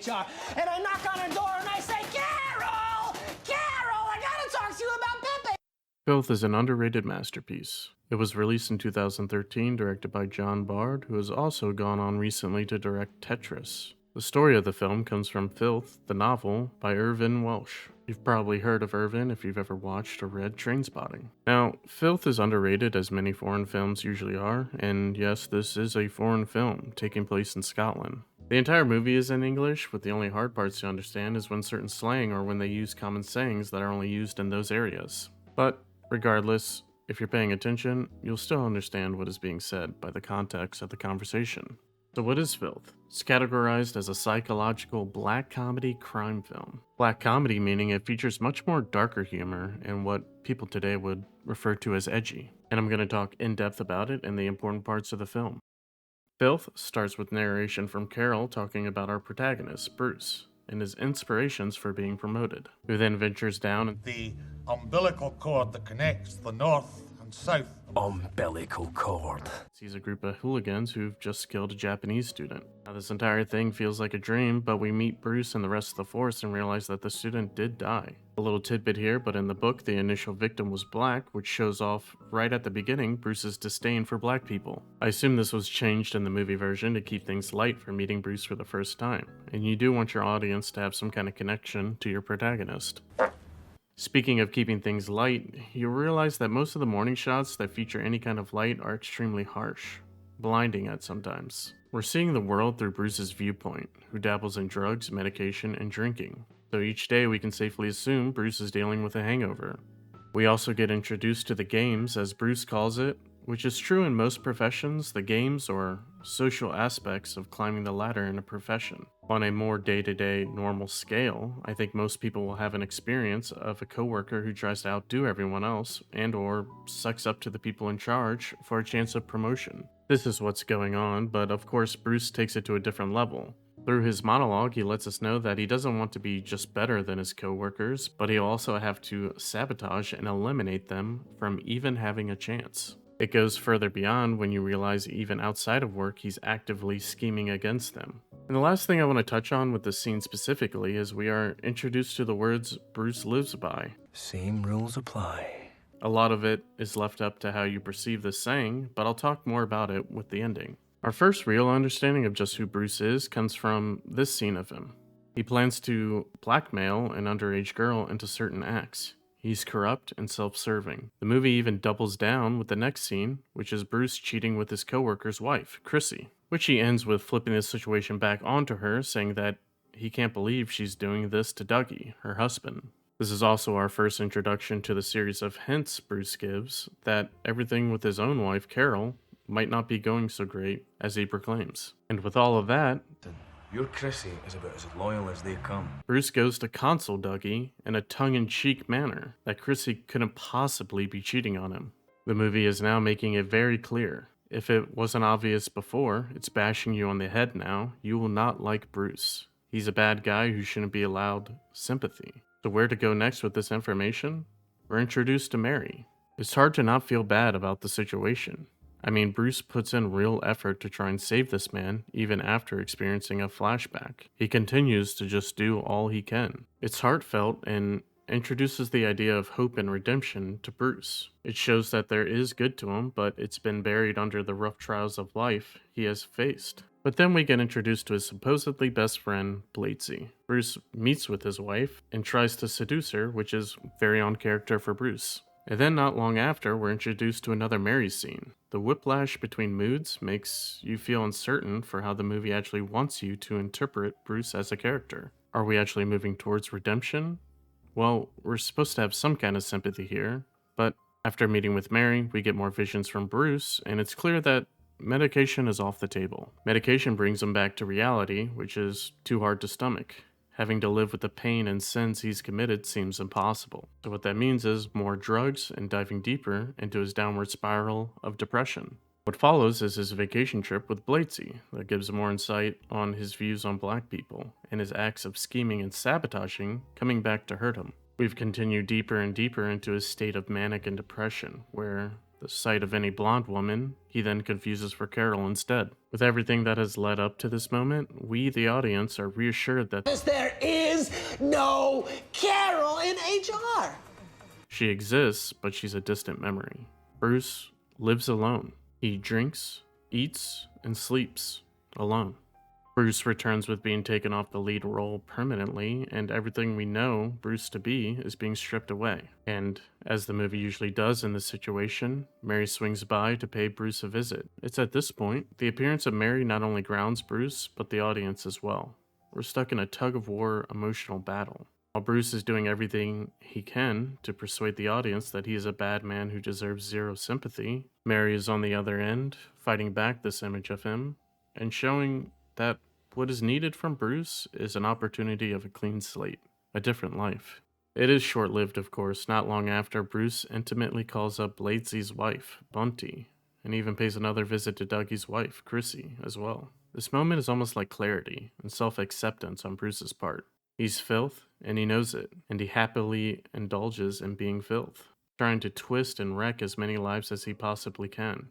And I knock on her door and I say, Carol! Carol, I gotta talk to you about Pepe! Filth is an underrated masterpiece. It was released in 2013, directed by John Bard, who has also gone on recently to direct Tetris. The story of the film comes from Filth, the novel, by Irvin Welsh. You've probably heard of Irvin if you've ever watched or read Trainspotting. Now, Filth is underrated as many foreign films usually are, and yes, this is a foreign film, taking place in Scotland. The entire movie is in English, with the only hard parts to understand is when certain slang or when they use common sayings that are only used in those areas. But regardless, if you're paying attention, you'll still understand what is being said by the context of the conversation. So what is Filth? It's categorized as a psychological black comedy crime film. Black comedy meaning it features much more darker humor and what people today would refer to as edgy. And I'm going to talk in depth about it and the important parts of the film. Filth starts with narration from Carol talking about our protagonist, Bruce, and his inspirations for being promoted, who then ventures down the umbilical cord that connects the north and south. Umbilical cord. Sees a group of hooligans who've just killed a Japanese student. Now this entire thing feels like a dream, but we meet Bruce and the rest of the force and realize that the student did die. A little tidbit here, but in the book the initial victim was black, which shows off right at the beginning Bruce's disdain for black people. I assume this was changed in the movie version to keep things light for meeting Bruce for the first time, and you do want your audience to have some kind of connection to your protagonist. Speaking of keeping things light, you realize that most of the morning shots that feature any kind of light are extremely harsh, blinding at sometimes. We're seeing the world through Bruce's viewpoint, who dabbles in drugs, medication, and drinking. So each day we can safely assume Bruce is dealing with a hangover. We also get introduced to the games, as Bruce calls it, which is true in most professions, the games or social aspects of climbing the ladder in a profession. On a more day-to-day normal scale, I think most people will have an experience of a coworker who tries to outdo everyone else and or sucks up to the people in charge for a chance of promotion. This is what's going on, but of course Bruce takes it to a different level. Through his monologue, he lets us know that he doesn't want to be just better than his coworkers, but he'll also have to sabotage and eliminate them from even having a chance. It goes further beyond when you realize even outside of work he's actively scheming against them. And the last thing I want to touch on with this scene specifically is we are introduced to the words Bruce lives by. Same rules apply. A lot of it is left up to how you perceive this saying, but I'll talk more about it with the ending. Our first real understanding of just who Bruce is comes from this scene of him. He plans to blackmail an underage girl into certain acts. He's corrupt and self-serving. The movie even doubles down with the next scene, which is Bruce cheating with his coworker's wife, Chrissy, which he ends with flipping the situation back onto her, saying that he can't believe she's doing this to Dougie, her husband. This is also our first introduction to the series of hints Bruce gives that everything with his own wife, Carol, might not be going so great as he proclaims. And with all of that, Your Chrissy is about as loyal as they come. Bruce goes to console Dougie in a tongue-in-cheek manner that Chrissy couldn't possibly be cheating on him. The movie is now making it very clear. If it wasn't obvious before, it's bashing you on the head now. You will not like Bruce. He's a bad guy who shouldn't be allowed sympathy. So where to go next with this information? We're introduced to Mary. It's hard to not feel bad about the situation. I mean, Bruce puts in real effort to try and save this man, even after experiencing a flashback. He continues to just do all he can. It's heartfelt and introduces the idea of hope and redemption to Bruce. It shows that there is good to him, but it's been buried under the rough trials of life he has faced. But then we get introduced to his supposedly best friend, Blatesy. Bruce meets with his wife and tries to seduce her, which is very on character for Bruce. And then not long after, we're introduced to another Mary scene. The whiplash between moods makes you feel uncertain for how the movie actually wants you to interpret Bruce as a character. Are we actually moving towards redemption? Well, we're supposed to have some kind of sympathy here, but after meeting with Mary, we get more visions from Bruce, and it's clear that medication is off the table. Medication brings him back to reality, which is too hard to stomach. Having to live with the pain and sins he's committed seems impossible. So what that means is more drugs and diving deeper into his downward spiral of depression. What follows is his vacation trip with Blatesy that gives more insight on his views on black people and his acts of scheming and sabotaging coming back to hurt him. We've continued deeper and deeper into his state of manic and depression, where The sight of any blonde woman, he then confuses for Carol instead. With everything that has led up to this moment, we, the audience, are reassured that There is no Carol in HR. she exists, but she's a distant memory. Bruce lives alone. He drinks, eats, and sleeps alone. Bruce returns with being taken off the lead role permanently, and everything we know Bruce to be is being stripped away. And, as the movie usually does in this situation, Mary swings by to pay Bruce a visit. It's at this point, the appearance of Mary not only grounds Bruce, but the audience as well. We're stuck in a tug-of-war emotional battle. While Bruce is doing everything he can to persuade the audience that he is a bad man who deserves zero sympathy, Mary is on the other end, fighting back this image of him, and showing that what is needed from Bruce is an opportunity of a clean slate, a different life. It is short-lived, of course. Not long after, Bruce intimately calls up Bladesie's wife, Bunty, and even pays another visit to Dougie's wife, Chrissy, as well. This moment is almost like clarity and self-acceptance on Bruce's part. He's filth, and he knows it, and he happily indulges in being filth, trying to twist and wreck as many lives as he possibly can.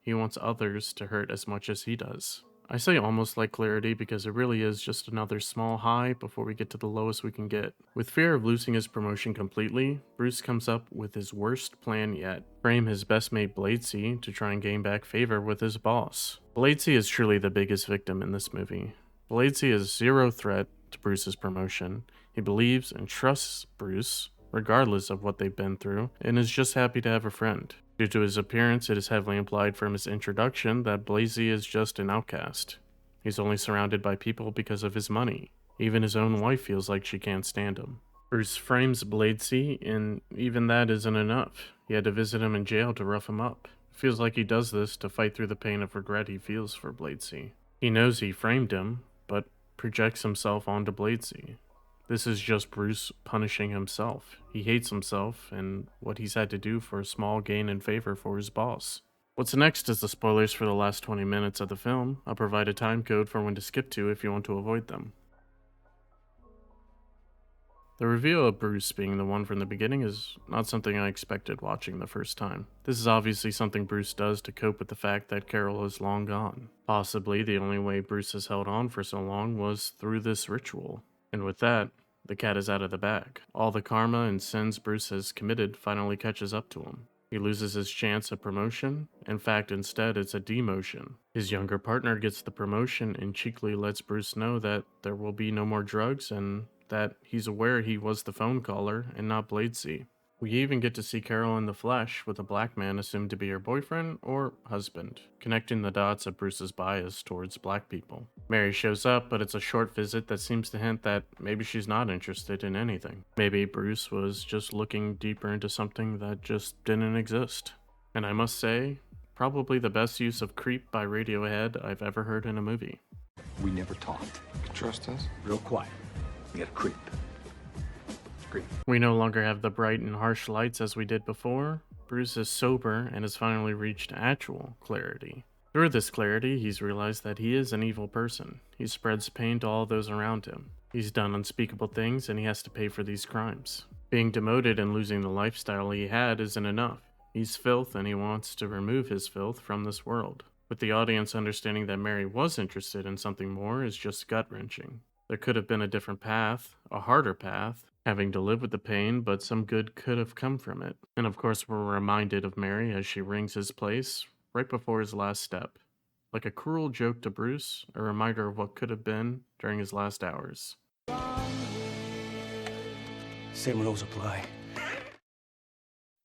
He wants others to hurt as much as he does. I say almost like clarity because it really is just another small high before we get to the lowest we can get. With fear of losing his promotion completely, Bruce comes up with his worst plan yet. Frame his best mate Bladesie to try and gain back favor with his boss. Bladesie is truly the biggest victim in this movie. Bladesie is zero threat to Bruce's promotion. He believes and trusts Bruce, regardless of what they've been through, and is just happy to have a friend. Due to his appearance, it is heavily implied from his introduction that Bladesie is just an outcast. He's only surrounded by people because of his money. Even his own wife feels like she can't stand him. Bruce frames Bladesie, and even that isn't enough. He had to visit him in jail to rough him up. It feels like he does this to fight through the pain of regret he feels for Bladesie. He knows he framed him, but projects himself onto Bladesie. This is just Bruce punishing himself. He hates himself and what he's had to do for a small gain in favor for his boss. What's next is the spoilers for the last 20 minutes of the film. I'll provide a time code for when to skip to if you want to avoid them. The reveal of Bruce being the one from the beginning is not something I expected watching the first time. This is obviously something Bruce does to cope with the fact that Carol is long gone. Possibly the only way Bruce has held on for so long was through this ritual. And with that, the cat is out of the bag. All the karma and sins Bruce has committed finally catches up to him. He loses his chance of promotion. In fact, instead, it's a demotion. His younger partner gets the promotion and cheekily lets Bruce know that there will be no more drugs and that he's aware he was the phone caller and not Bladesie. We even get to see Carol in the flesh with a black man assumed to be her boyfriend or husband, connecting the dots of Bruce's bias towards black people. Mary shows up, but it's a short visit that seems to hint that maybe she's not interested in anything. Maybe Bruce was just looking deeper into something that just didn't exist. And I must say, probably the best use of Creep by Radiohead I've ever heard in a movie. We never talked. Trust us? Real quiet. We got a creep. Creep. We no longer have the bright and harsh lights as we did before. Bruce is sober and has finally reached actual clarity. Through this clarity, he's realized that he is an evil person. He spreads pain to all those around him. He's done unspeakable things and he has to pay for these crimes. Being demoted and losing the lifestyle he had isn't enough. He's filth and he wants to remove his filth from this world. With the audience understanding that Mary was interested in something more is just gut-wrenching. There could have been a different path, a harder path, having to live with the pain, but some good could have come from it. And of course, we're reminded of Mary as she rings his place right before his last step. Like a cruel joke to Bruce, a reminder of what could have been during his last hours. Same rules apply.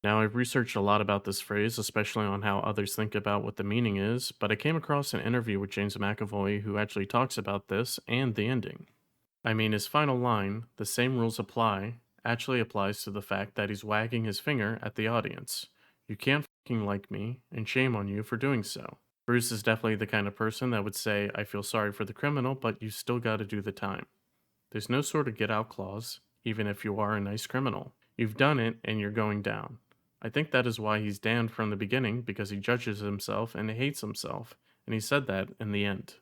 Now, I've researched a lot about this phrase, especially on how others think about what the meaning is, but I came across an interview with James McAvoy who actually talks about this and the ending. I mean, his final line, "the same rules apply," actually applies to the fact that he's wagging his finger at the audience. You can't fucking like me, and shame on you for doing so. Bruce is definitely the kind of person that would say, I feel sorry for the criminal, but you still gotta do the time. There's no sort of get out clause, even if you are a nice criminal. You've done it, and you're going down. I think that is why he's damned from the beginning, because he judges himself and hates himself, and he said that in the end.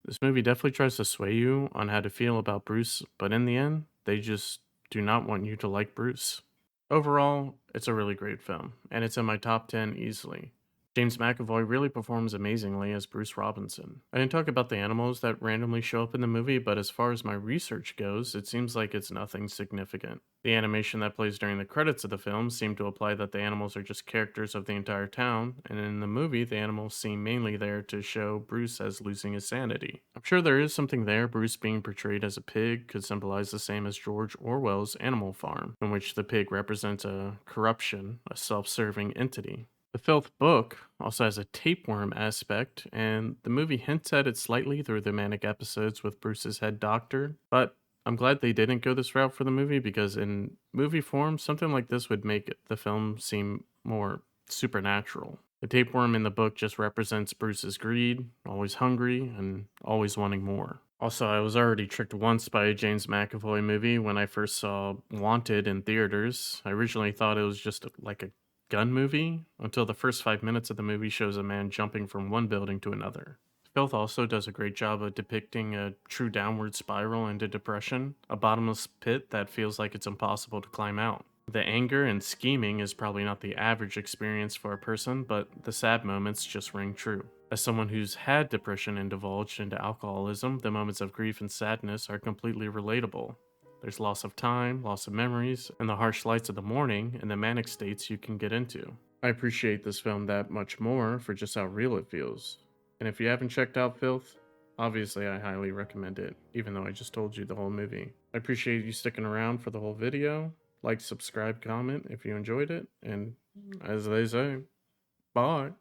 This movie definitely tries to sway you on how to feel about Bruce, but in the end, they just do not want you to like Bruce. Overall, it's a really great film, and it's in my top 10 easily. James McAvoy really performs amazingly as Bruce Robinson. I didn't talk about the animals that randomly show up in the movie, but as far as my research goes, it seems like it's nothing significant. The animation that plays during the credits of the film seem to imply that the animals are just characters of the entire town, and in the movie, the animals seem mainly there to show Bruce as losing his sanity. I'm sure there is something there. Bruce being portrayed as a pig could symbolize the same as George Orwell's Animal Farm, in which the pig represents a corruption, a self-serving entity. The Filth book also has a tapeworm aspect, and the movie hints at it slightly through the manic episodes with Bruce's head doctor, but I'm glad they didn't go this route for the movie because in movie form, something like this would make the film seem more supernatural. The tapeworm in the book just represents Bruce's greed, always hungry, and always wanting more. Also, I was already tricked once by a James McAvoy movie when I first saw Wanted in theaters. I originally thought it was just like a gun movie until the first 5 minutes of the movie shows a man jumping from one building to another. Filth also does a great job of depicting a true downward spiral into depression, a bottomless pit that feels like it's impossible to climb out. The anger and scheming is probably not the average experience for a person, but the sad moments just ring true. As someone who's had depression and divulged into alcoholism, the moments of grief and sadness are completely relatable. There's loss of time, loss of memories, and the harsh lights of the morning and the manic states you can get into. I appreciate this film that much more for just how real it feels. And if you haven't checked out Filth, obviously I highly recommend it, even though I just told you the whole movie. I appreciate you sticking around for the whole video. Like, subscribe, comment if you enjoyed it, and as they say, bye.